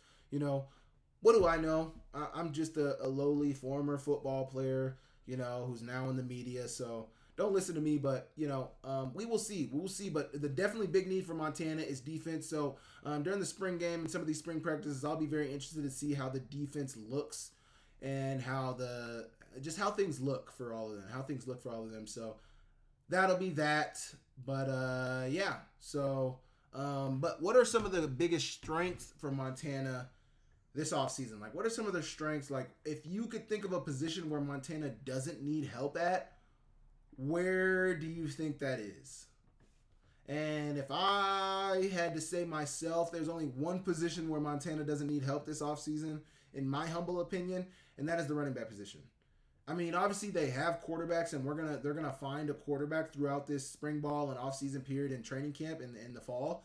Speaker 1: What do I know? I'm just a lowly former football player, who's now in the media. So don't listen to me, but we will see. We will see. But the definitely big need for Montana is defense. So during the spring game and some of these spring practices, I'll be very interested to see how the defense looks and how things look for all of them. So that'll be that. But yeah. So but what are some of the biggest strengths for Montana this offseason? What are some of their strengths? If you could think of a position where Montana doesn't need help at, where do you think that is? And if I had to say myself, there's only one position where Montana doesn't need help this offseason, in my humble opinion, and that is the running back position. Obviously they have quarterbacks, and they're gonna find a quarterback throughout this spring ball and offseason period and training camp in the fall.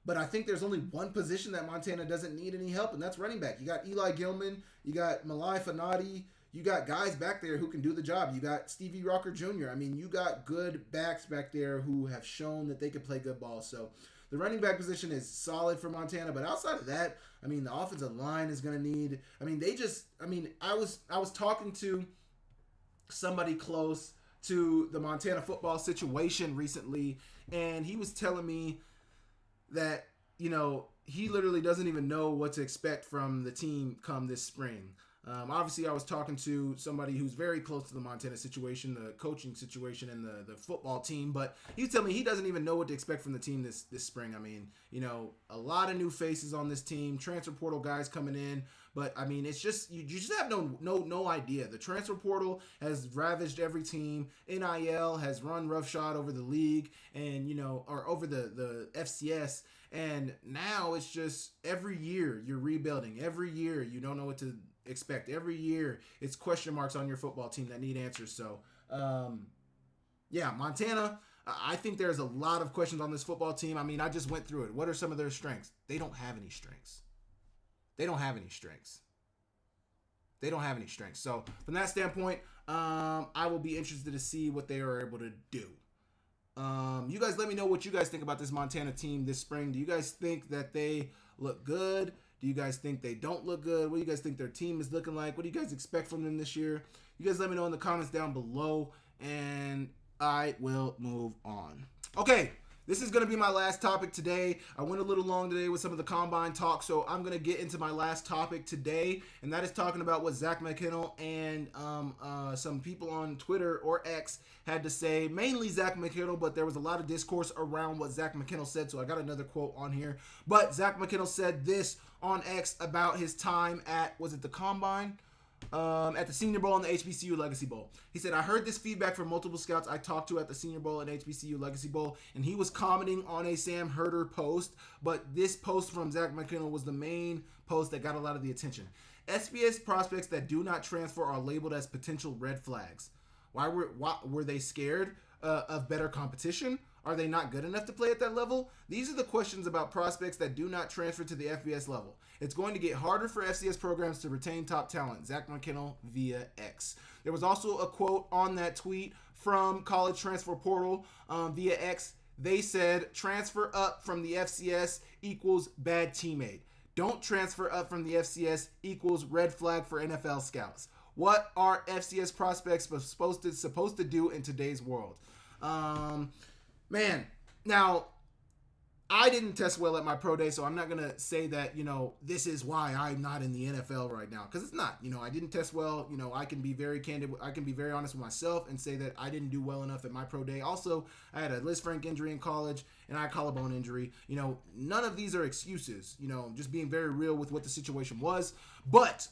Speaker 1: But I think there's only one position that Montana doesn't need any help, and that's running back. You got Eli Gilman, you got Malai Fanati, you got guys back there who can do the job. You got Stevie Rocker Jr. You got good backs back there who have shown that they can play good ball. So the running back position is solid for Montana. But outside of that, the offensive line is going to need. I was talking to somebody close to the Montana football situation recently, and he was telling me that, he literally doesn't even know what to expect from the team come this spring. Obviously, I was talking to somebody who's very close to the Montana situation, the coaching situation, and the football team. But he was telling me he doesn't even know what to expect from the team this spring. I mean, a lot of new faces on this team, transfer portal guys coming in. But I mean, it's just you just have no idea. The transfer portal has ravaged every team. NIL has run roughshod over the league and or over the FCS. And now it's just every year you're rebuilding. Every year you don't know what to expect. Every year it's question marks on your football team that need answers. So, Montana, I think there's a lot of questions on this football team. I mean, I just went through it. What are some of their strengths? They don't have any strengths. So from that standpoint, I will be interested to see what they are able to do. You guys let me know what you guys think about this Montana team this spring. Do you guys think that they look good? Do you guys think they don't look good? What do you guys think their team is looking like? What do you guys expect from them this year? You guys let me know in the comments down below, and I will move on. Okay, this is going to be my last topic today. I went a little long today with some of the combine talk, so I'm going to get into my last topic today, and that is talking about what Zach McKinnell and some people on Twitter or X had to say, mainly Zach McKinnell, but there was a lot of discourse around what Zach McKinnell said, so I got another quote on here. But Zach McKinnell said this on X about his time at, was it the Combine? At the Senior Bowl and the HBCU Legacy Bowl. He said, I heard this feedback from multiple scouts I talked to at the Senior Bowl and HBCU Legacy Bowl, and he was commenting on a Sam Herder post, but this post from Zach McKinnell was the main post that got a lot of the attention. SBS prospects that do not transfer are labeled as potential red flags. Why were they scared of better competition? Are they not good enough to play at that level? These are the questions about prospects that do not transfer to the FBS level. It's going to get harder for FCS programs to retain top talent. Zach McKinnell via X. There was also a quote on that tweet from College Transfer Portal via X. They said, transfer up from the FCS equals bad teammate. Don't transfer up from the FCS equals red flag for NFL scouts. What are FCS prospects supposed to do in today's world? Man, now, I didn't test well at my pro day, so I'm not going to say that, this is why I'm not in the NFL right now, because it's not. I didn't test well. I can be very candid. I can be very honest with myself and say that I didn't do well enough at my pro day. Also, I had a Liz Frank injury in college, and I had a collarbone injury. None of these are excuses, just being very real with what the situation was. But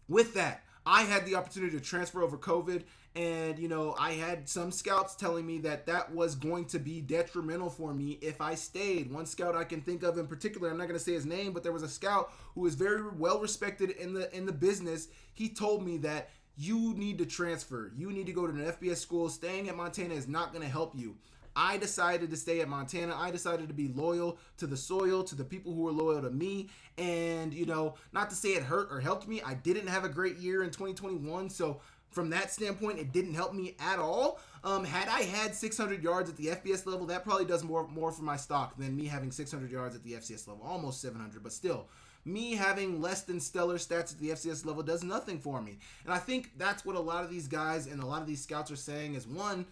Speaker 1: with that, I had the opportunity to transfer over COVID, and, I had some scouts telling me that was going to be detrimental for me if I stayed. One scout I can think of in particular, I'm not going to say his name, but there was a scout who was very well respected in the business. He told me that you need to transfer. You need to go to an FBS school. Staying at Montana is not going to help you. I decided to stay at Montana. I decided to be loyal to the soil, to the people who were loyal to me. And, not to say it hurt or helped me. I didn't have a great year in 2021. So from that standpoint, it didn't help me at all. Had I had 600 yards at the FBS level, that probably does more for my stock than me having 600 yards at the FCS level. Almost 700, but still. Me having less than stellar stats at the FCS level does nothing for me. And I think that's what a lot of these guys and a lot of these scouts are saying is, one,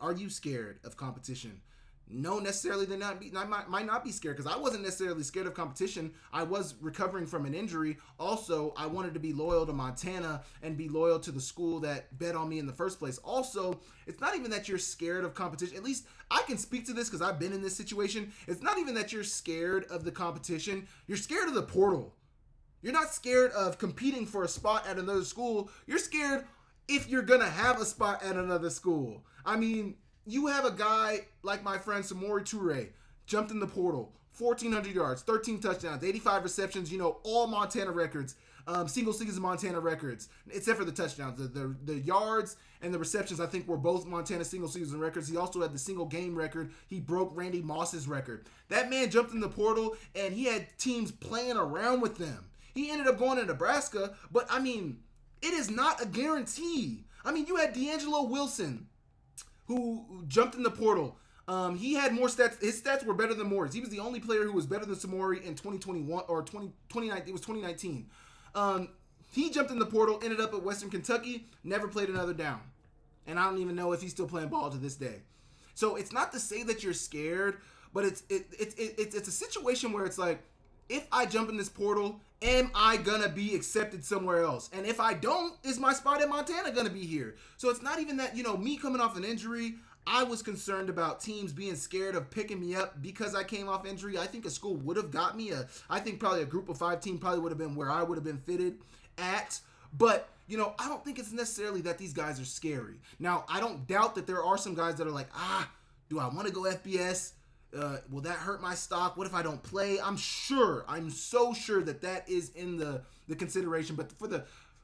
Speaker 1: are you scared of competition? No, necessarily they might not be scared, because I wasn't necessarily scared of competition. I was recovering from an injury. Also, I wanted to be loyal to Montana and be loyal to the school that bet on me in the first place. Also, it's not even that you're scared of competition. At least I can speak to this because I've been in this situation. It's not even that you're scared of the competition. You're scared of the portal. You're not scared of competing for a spot at another school. You're scared if you're going to have a spot at another school. I mean, you have a guy like my friend Samori Toure, jumped in the portal, 1,400 yards, 13 touchdowns, 85 receptions, all Montana records, single season Montana records, except for the touchdowns. The yards and the receptions, I think, were both Montana single season records. He also had the single game record. He broke Randy Moss's record. That man jumped in the portal, and he had teams playing around with them. He ended up going to Nebraska, but, I mean, it is not a guarantee. I mean, you had D'Angelo Wilson, who jumped in the portal. He had more stats. His stats were better than Moore's. He was the only player who was better than Samori in 2021 or 2019. It was 2019. He jumped in the portal, ended up at Western Kentucky, never played another down. And I don't even know if he's still playing ball to this day. So it's not to say that you're scared, but it's a situation where it's like, if I jump in this portal, am I gonna be accepted somewhere else? And if I don't, is my spot in Montana gonna be here? So it's not even that, me coming off an injury, I was concerned about teams being scared of picking me up because I came off injury. I think a school would have got me. I think probably a group of 5 team probably would have been where I would have been fitted at. But, I don't think it's necessarily that these guys are scary. Now, I don't doubt that there are some guys that are like, do I want to go FBS? Will that hurt my stock? What if I don't play? I'm so sure that is in the consideration. But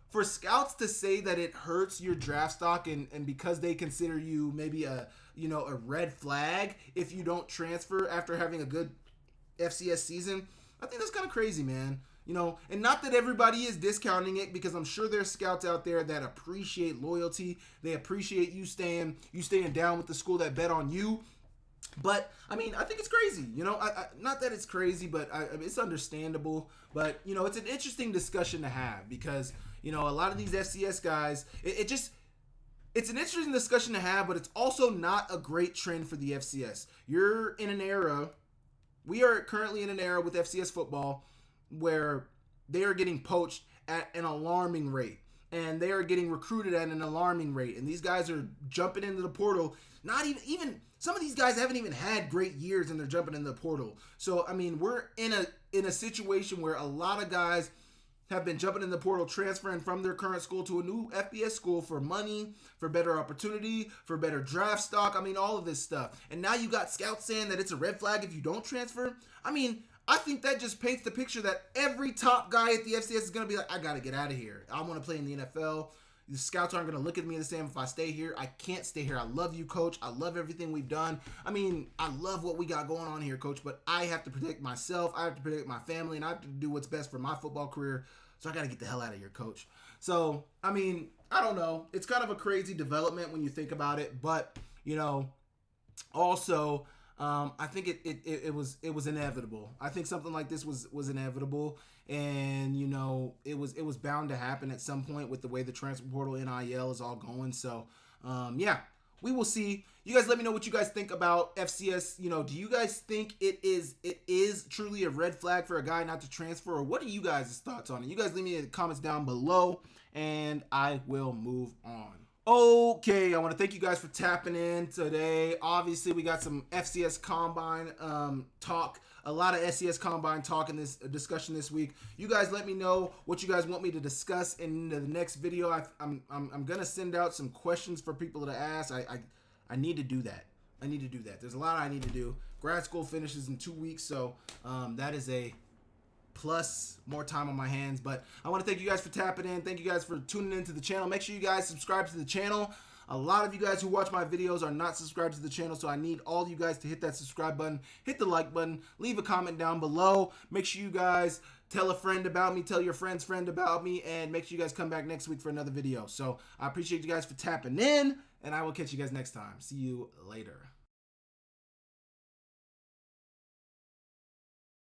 Speaker 1: for scouts to say that it hurts your draft stock and because they consider you maybe a red flag if you don't transfer after having a good FCS season, I think that's kind of crazy, man. And not that everybody is discounting it, because I'm sure there's scouts out there that appreciate loyalty. They appreciate you staying down with the school that bet on you. But I think it's crazy. Not that it's crazy, but it's understandable. But it's an interesting discussion to have, because a lot of these FCS guys, it's an interesting discussion to have, but it's also not a great trend for the FCS. We are currently in an era with FCS football where they are getting poached at an alarming rate, and they are getting recruited at an alarming rate, and these guys are jumping into the portal. Not even some of these guys haven't even had great years, and they're jumping in the portal. So we're in a situation where a lot of guys have been jumping in the portal, transferring from their current school to a new FBS school for money, for better opportunity, for better draft stock. All of this stuff. And now you got scouts saying that it's a red flag if you don't transfer. I think that just paints the picture that every top guy at the FCS is going to be like, I got to get out of here. I want to play in the NFL. The scouts aren't going to look at me the same if I stay here. I can't stay here. I love you, coach. I love everything we've done. I love what we got going on here, coach, but I have to protect myself. I have to protect my family, and I have to do what's best for my football career. So I got to get the hell out of here, coach. So, I don't know. It's kind of a crazy development when you think about it, but, also, I think it was inevitable. I think something like this was inevitable, and it was bound to happen at some point with the way the transfer portal NIL is all going. So we will see. You guys let me know what you guys think about FCS. Do you guys think it is truly a red flag for a guy not to transfer, or what are you guys' thoughts on it? You guys leave me in the comments down below, and I will move on. Okay, I want to thank you guys for tapping in today. Obviously, we got some FCS Combine talk, a lot of SCS Combine talk in this discussion this week. You guys let me know what you guys want me to discuss in the next video. I'm going to send out some questions for people to ask. I need to do that. There's a lot I need to do. Grad school finishes in 2 weeks, so that is a plus more time on my hands. But I want to thank you guys for tapping in. Thank you guys for tuning into the channel. Make sure you guys subscribe to the channel. A lot of you guys who watch my videos are not subscribed to the channel, so I need all you guys to hit that subscribe button, hit the like button, leave a comment down below. Make sure you guys tell a friend about me, tell your friend's friend about me, and make sure you guys come back next week for another video. So I appreciate you guys for tapping in, and I will catch you guys next time. See you later.